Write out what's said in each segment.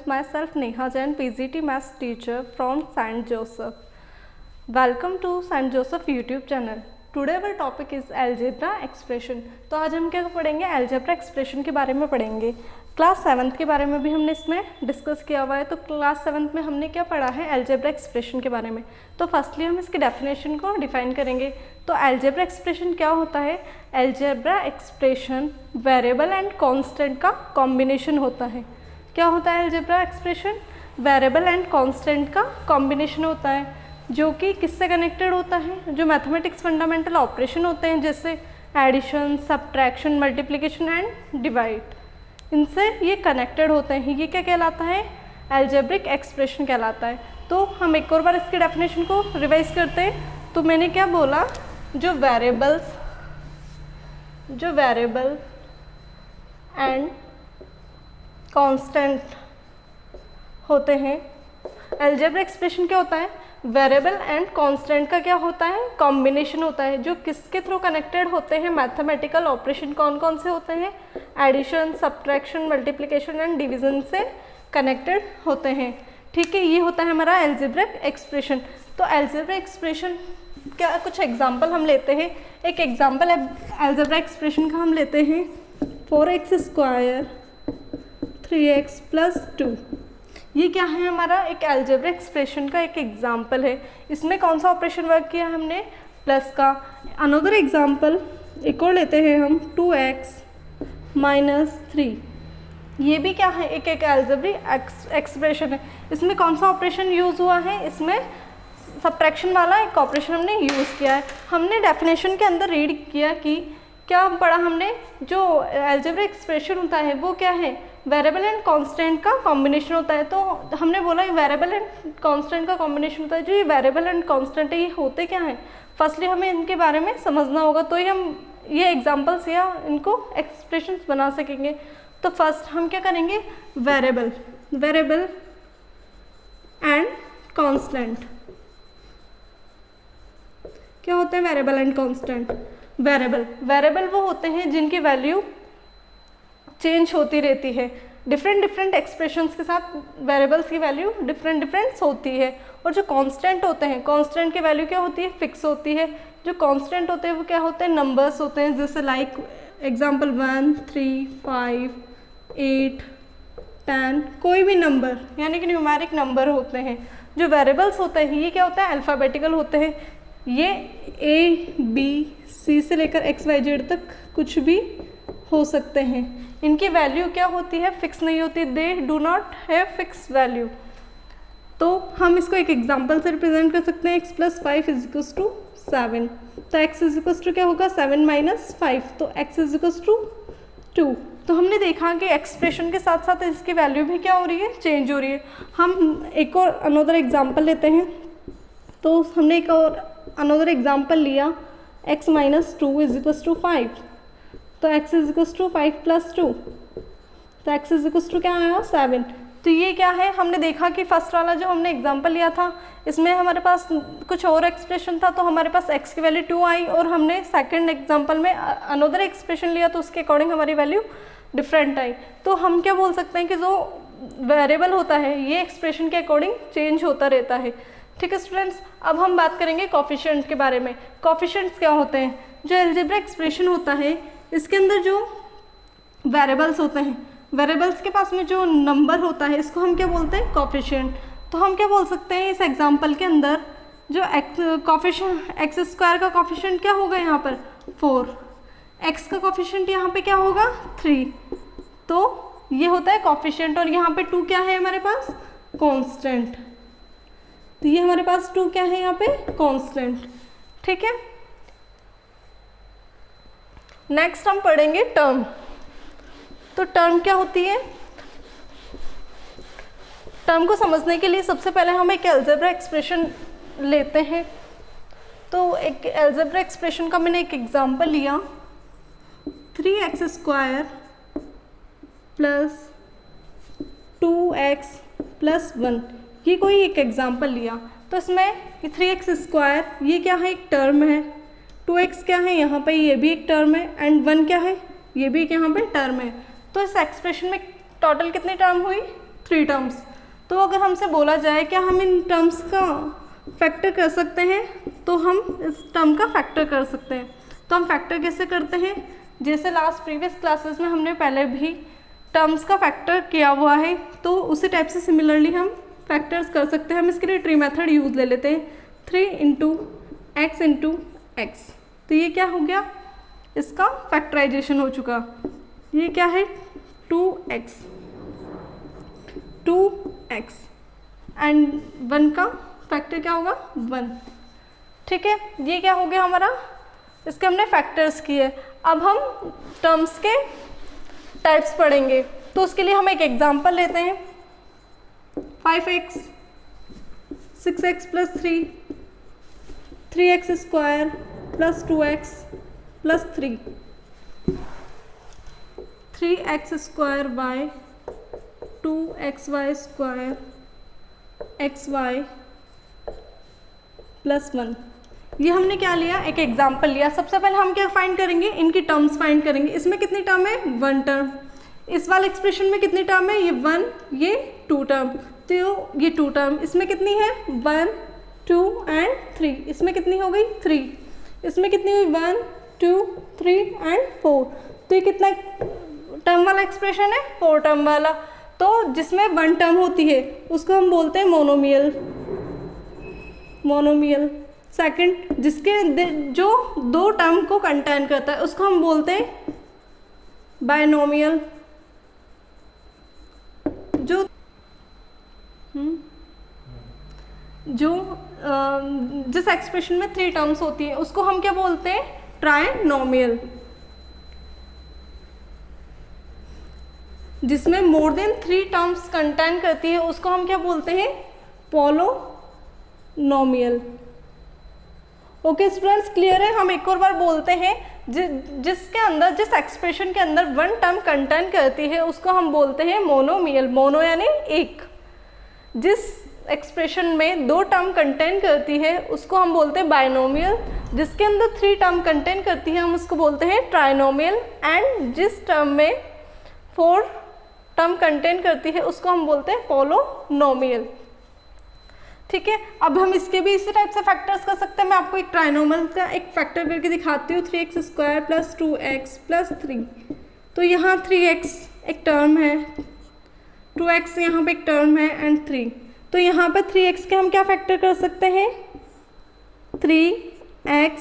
myself Neha Jain, PGT Maths teacher from St. Joseph. Welcome to St. Joseph YouTube channel. Today our topic is algebra expression. तो आज हम क्या पढ़ेंगे? algebra expression के बारे में पढ़ेंगे. क्लास 7th के बारे में भी हमने इसमें डिस्कस किया हुआ है. तो क्लास 7th में हमने क्या पढ़ा है? algebra expression के बारे में. तो फर्स्टली हम इसकी डेफिनेशन को डिफाइन करेंगे. तो algebra expression क्या होता है? algebra expression variable and constant का कॉम्बिनेशन होता है. क्या होता है algebra expression? Variable and constant का कॉम्बिनेशन होता है, जो कि किससे कनेक्टेड होता है? जो मैथमेटिक्स फंडामेंटल ऑपरेशन होते हैं जैसे addition, subtraction, multiplication and divide, इनसे ये कनेक्टेड होते हैं. ये क्या कहलाता है? एल्जेब्रिक एक्सप्रेशन कहलाता है. तो हम एक और बार इसकी डेफिनेशन को रिवाइज करते हैं. तो मैंने क्या बोला? जो वेरिएबल एंड कांस्टेंट होते हैं. एल्जेब्रिक एक्सप्रेशन क्या होता है? वेरिएबल एंड कांस्टेंट का क्या होता है? कॉम्बिनेशन होता है, जो किसके थ्रू कनेक्टेड होते हैं? Mathematical operation. कौन कौन से होते हैं? Addition, subtraction, multiplication and division से कनेक्टेड होते हैं. ठीक है, ये होता है हमारा एल्जेब्रिक एक्सप्रेशन. तो एल्जेब्रिक एक्सप्रेशन क्या, कुछ एग्जांपल हम लेते हैं. एक एग्जांपल है एल्जेब्रिक एक्सप्रेशन का, हम लेते हैं 4x² 3x + 2. ये क्या है? हमारा एक एल्जेब्रिक एक्सप्रेशन का एक एग्जांपल है. इसमें कौन सा ऑपरेशन वर्क किया हमने? प्लस का. अनदर एग्जांपल एक और लेते हैं हम 2x - 3. ये भी क्या है? एक एल्जेब्रिक एक्सप्रेशन है. इसमें कौन सा ऑपरेशन यूज़ हुआ है? इसमें सब्ट्रैक्शन वाला एक ऑपरेशन हमने यूज़ किया है. हमने डेफिनेशन के अंदर रीड किया कि क्या पढ़ा हमने? जो एल्जेब्रिक एक्सप्रेशन होता है वो क्या है? वेरिएबल एंड कांस्टेंट का कॉम्बिनेशन होता है. तो हमने बोला वेरिएबल एंड कांस्टेंट का कॉम्बिनेशन होता है. जो ये वेरिएबल एंड कांस्टेंट है, ये होते क्या हैं? फर्स्टली हमें इनके बारे में समझना होगा, तो ही हम ये एग्जांपल्स या इनको एक्सप्रेशंस बना सकेंगे. तो फर्स्ट हम क्या करेंगे? Variable and constant. क्या होते हैं वेरिएबल एंड कांस्टेंट? वेरिएबल वो होते हैं जिनकी वैल्यू चेंज होती रहती है. डिफरेंट एक्सप्रेशंस के साथ वेरिएबल्स की वैल्यू डिफरेंट होती है. और जो कांस्टेंट होते हैं, कांस्टेंट की वैल्यू क्या होती है? फिक्स होती है. जो कांस्टेंट होते हैं वो क्या होते हैं? नंबर्स होते हैं. जैसे लाइक एग्जांपल 1, 3, 5, 8, 10, कोई भी नंबर, यानी कि न्यूमेरिक नंबर होते हैं. जो वेरिएबल्स होते हैं ये क्या होता है? अल्फ़ाबेटिकल होते हैं. ये A, B, C से लेकर XYZ तक कुछ भी हो सकते हैं. इनकी वैल्यू क्या होती है? फिक्स नहीं होती. They do not have fix value. तो हम इसको एक एग्जांपल से रिप्रेजेंट कर सकते हैं. x + 5 = 7. तो x क्या होगा? 7 - 5. तो x = 2. तो हमने देखा कि एक्सप्रेशन के साथ साथ इसकी वैल्यू भी क्या हो रही है? चेंज हो रही है. हम एक और अनदर एग्जांपल लेते हैं. तो हमने एक और अनदर एग्जांपल लिया x - 2 = 5. तो x = 5 + 2. तो x क्या आया? 7. तो ये क्या है? हमने देखा कि फर्स्ट वाला जो हमने एग्जांपल लिया था इसमें हमारे पास कुछ और एक्सप्रेशन था, तो हमारे पास x की वैल्यू 2 आई. और हमने सेकंड एग्जांपल में अनदर एक्सप्रेशन लिया तो उसके अकॉर्डिंग हमारी वैल्यू डिफरेंट आई. तो हम क्या बोल सकते हैं कि जो वेरिएबल होता है ये एक्सप्रेशन के अकॉर्डिंग चेंज होता रहता है. ठीक है स्टूडेंट्स, अब हम बात करेंगे कोफिशिएंट के बारे में. कोफिशिएंट्स क्या होते हैं? जो एल्जेब्रिक एक्सप्रेशन होता है इसके अंदर जो वेरिएबल्स होते हैं, वेरिएबल्स के पास में जो नंबर होता है इसको हम क्या बोलते हैं? कोफिशिएंट. तो हम क्या बोल सकते हैं इस एग्जांपल के अंदर? जो कोफिशिएंट x² का कोफिशिएंट क्या होगा यहाँ पर? 4. x का कोफिशिएंट यहाँ पे क्या होगा? 3. तो ये होता है कोफिशिएंट. और यहाँ पे 2 क्या है हमारे पास? कांस्टेंट. तो ये हमारे पास 2 क्या है यहाँ पे? कांस्टेंट. ठीक है, नेक्स्ट हम पढ़ेंगे टर्म. तो टर्म क्या होती है? टर्म को समझने के लिए सबसे पहले हम एक अलजेब्रा एक्सप्रेशन लेते हैं. तो एक अलजेब्रा एक्सप्रेशन का मैंने एक एग्जांपल लिया 3x² + 2x + 1. ये कोई एक एग्जांपल लिया. तो इसमें 3x² ये क्या है? एक टर्म है. 2x क्या है? यहाँ पे ये भी एक टर्म है. एंड 1 क्या है? ये भी यहाँ पे टर्म है. तो इस एक्सप्रेशन में टोटल कितनी टर्म हुई? 3 टर्म्स। तो अगर हमसे बोला जाए क्या हम इन टर्म्स का फैक्टर कर सकते हैं, तो हम इस टर्म का फैक्टर कर सकते हैं। तो हम फैक्टर कैसे करते हैं, जैसे लास्ट प्रीवियस क्लासेस में हमने पहले भी टर्म्स का फैक्टर किया हुआ है, तो उसी टाइप से सिमिलरली हम फैक्टर्स कर सकते हैं। हम इसके लिए ट्री मेथड यूज़ ले लेते हैं, 3 इंटू एक्स इंटू एक्स। तो ये क्या हो गया, इसका फैक्टराइजेशन हो चुका। ये क्या है 2x एंड 1 का फैक्टर क्या होगा 1। ठीक है, ये क्या हो गया हमारा, इसके हमने फैक्टर्स किए। अब हम टर्म्स के टाइप्स पढ़ेंगे, तो उसके लिए हम एक एग्जांपल लेते हैं। 5x 6x plus 3 3x square plus 2x plus 3 3x square by 2xy square xy plus 1। ये हमने क्या लिया, एक एग्जाम्पल लिया। सबसे पहले हम क्या फाइंड करेंगे, इनकी टर्म्स फाइंड करेंगे। इसमें कितनी टर्म है, 1 टर्म। इस वाले एक्सप्रेशन में कितनी टर्म है, ये 1 ये 2 टर्म। तो ये 2 टर्म, इसमें कितनी है 1 2 एंड 3। इसमें कितनी हो गई 3। इसमें कितनी हुई 1 2 3 एंड 4। तो ये कितना टर्म वाला एक्सप्रेशन है, 4 टर्म वाला। तो जिसमें 1 टर्म होती है उसको हम बोलते हैं मोनोमियल। सेकंड, जिसके जो 2 टर्म को कंटेन करता है उसको हम बोलते हैं बायनोमियल। जिस एक्सप्रेशन में 3 टर्म्स होती है उसको हम क्या बोलते हैं, ट्राइनोमियल। जिसमें मोर देन 3 टर्म्स कंटेन करती है उसको हम क्या बोलते हैं, पोलोनोमियल। ओके स्टूडेंट्स, क्लियर है। हम एक और बार बोलते हैं, जिसके अंदर, जिस एक्सप्रेशन के अंदर 1 टर्म कंटेन करती है उसको हम बोलते हैं मोनोमियल। मोनो यानी एक। जिस एक्सप्रेशन में 2 टर्म कंटेन करती है उसको हम बोलते हैं बायनोमियल। जिसके अंदर 3 टर्म कंटेन करती है हम उसको बोलते हैं ट्राइनोमियल। एंड जिस टर्म में 4 टर्म कंटेन करती है उसको हम बोलते हैं पोलोनोमियल। ठीक है, अब हम इसके भी इसी टाइप से फैक्टर्स कर सकते हैं। मैं आपको एक ट्राइनोमियल का एक फैक्टर करके दिखाती हूँ, 3x square plus 2x plus 3। तो यहाँ 3x एक टर्म है, 2x यहाँ पे एक टर्म है एंड 3। तो यहाँ पे 3x के हम क्या फैक्टर कर सकते हैं, 3x।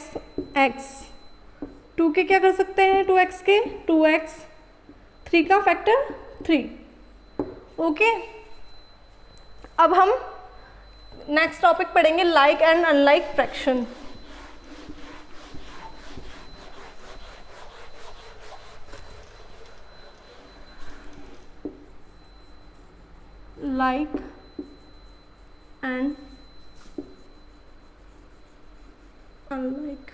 2 के क्या कर सकते हैं, 2x के 2x। 3 का फैक्टर 3। ओके, अब हम नेक्स्ट टॉपिक पढ़ेंगे, like and unlike fraction. Like and unlike,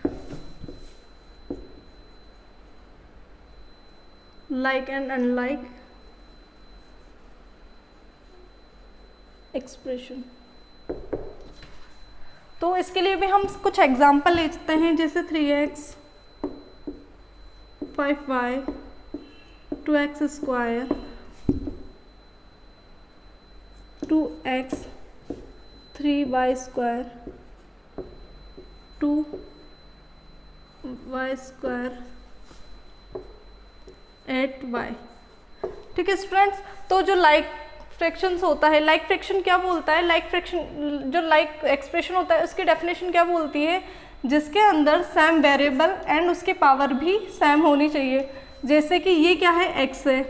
like and unlike expression. तो इसके लिए भी हम कुछ एग्जाम्पल लेते हैं, जैसे 3x 5y 2x square 2x 3y square 2y square 8y। ठीक है स्टूडेंट्स, तो जो लाइक फ्रैक्शंस होता है, लाइक फ्रैक्शन क्या बोलता है, लाइक फ्रैक्शन जो लाइक एक्सप्रेशन होता है उसकी डेफिनेशन क्या बोलती है, जिसके अंदर सेम वेरिएबल एंड उसकी पावर भी सेम होनी चाहिए। जैसे कि ये क्या है x है,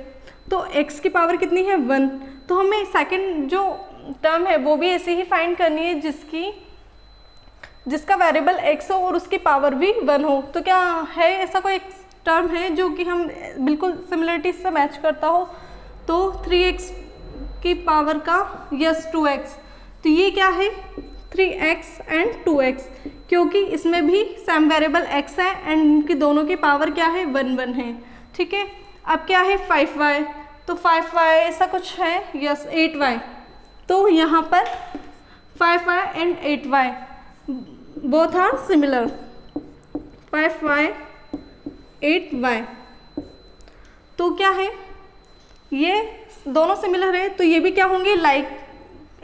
तो x की पावर कितनी है 1। तो हमें सेकंड जो टर्म है वो भी ऐसे ही फाइंड करनी है जिसका वेरिएबल x हो और उसकी पावर भी 1 हो। तो क्या है ऐसा कोई टर्म है जो कि हम बिल्कुल सिमिलरिटी से मैच करता हो, तो 3x की पावर का यस 2x। तो ये क्या है 3x एंड 2x, क्योंकि इसमें भी सेम वेरिएबल x है एंड इनकी दोनों की पावर क्या है 1 1 है। ठीक है, अब क्या है 5y, तो 5y ऐसा कुछ है यस 8y। तो यहाँ पर 5y and 8y both are similar, 5y 8y। तो क्या है ये दोनों सिमिलर है तो ये भी क्या होंगे, लाइक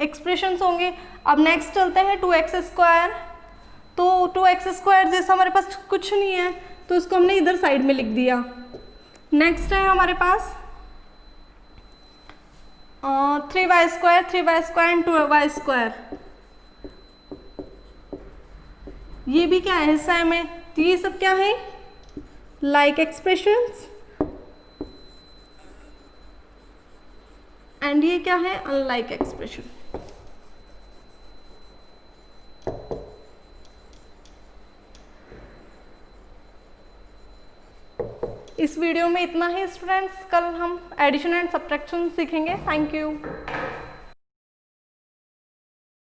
एक्सप्रेशंस होंगे। अब नेक्स्ट चलते हैं 2x²। तो 2x² जैसा हमारे पास कुछ नहीं है तो इसको हमने इधर साइड में लिख दिया। नेक्स्ट है हमारे पास 3y² एंड 2y²। ये भी क्या है, हिस्सा में, तो ये सब क्या है, लाइक एक्सप्रेशंस। एंड ये क्या है, अनलाइक एक्सप्रेशन। इस वीडियो में इतना ही स्टूडेंट्स, कल हम एडिशन एंड सब्ट्रैक्शन सीखेंगे। Thank you.